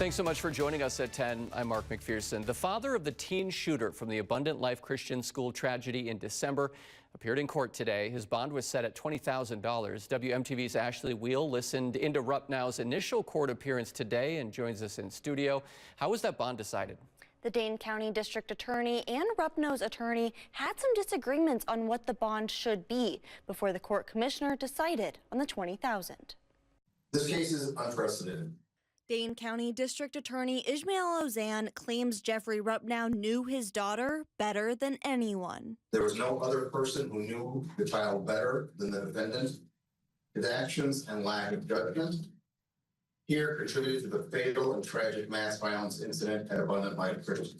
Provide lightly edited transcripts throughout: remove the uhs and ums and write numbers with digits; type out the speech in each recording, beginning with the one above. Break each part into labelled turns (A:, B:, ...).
A: Thanks so much for joining us at 10. I'm Mark McPherson. The father of the teen shooter from the Abundant Life Christian School tragedy in December appeared in court today. His bond was set at $20,000. WMTV's Ashley Wheel listened into Rupnow's initial court appearance today and joins us in studio. How was that bond decided?
B: The Dane County District Attorney and Rupnow's attorney had some disagreements on what the bond should be before the court commissioner decided on the $20,000.
C: This case is unprecedented.
B: Dane County District Attorney Ishmael Ozan claims Jeffrey Rupnow knew his daughter better than anyone.
C: There was no other person who knew the child better than the defendant. His actions and lack of judgment here contributed to the fatal and tragic mass violence incident at Abundant Life Christian.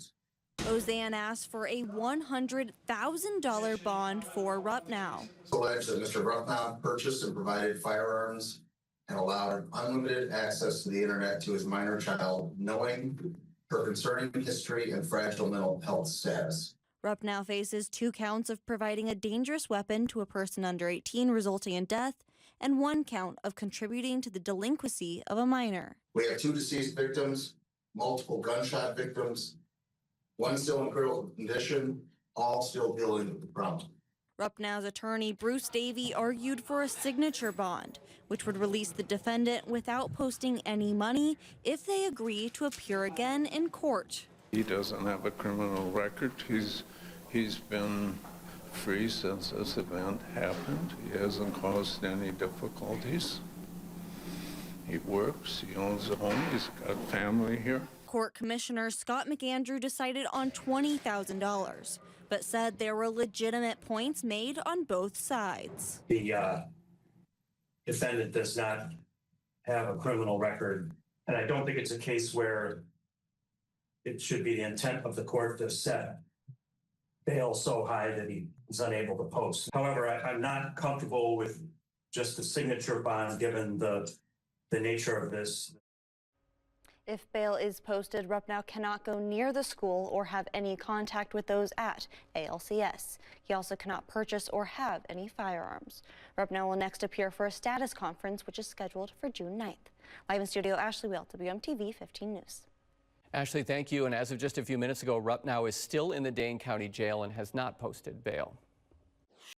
B: Ozan asked for a $100,000 bond for Rupnow.
C: It's alleged that Mr. Rupnow purchased and provided firearms and allowed unlimited access to the internet to his minor child, knowing her concerning history and fragile mental health status.
B: Rupnow faces 2 counts of providing a dangerous weapon to a person under 18, resulting in death, and 1 count of contributing to the delinquency of a minor.
C: We have 2 deceased victims, multiple gunshot victims, 1 still in critical condition, all still dealing with the problem.
B: Rupnow's attorney, Bruce Davey, argued for a signature bond, which would release the defendant without posting any money if they agree to appear again in court.
D: He doesn't have a criminal record. He's been free since this event happened. He hasn't caused any difficulties. He works, he owns a home, he's got family here.
B: Court Commissioner Scott McAndrew decided on $20,000, but said there were legitimate points made on both sides.
E: The defendant does not have a criminal record, and I don't think it's a case where it should be the intent of the court to set bail so high that he is unable to post. However, I'm not comfortable with just the signature bond given the nature of this.
B: If bail is posted, Rupnow cannot go near the school or have any contact with those at ALCS. He also cannot purchase or have any firearms. Rupnow will next appear for a status conference, which is scheduled for June 9th. Live in studio, Ashley Wheel, WMTV 15 News.
A: Ashley, thank you. And as of just a few minutes ago, Rupnow is still in the Dane County Jail and has not posted bail.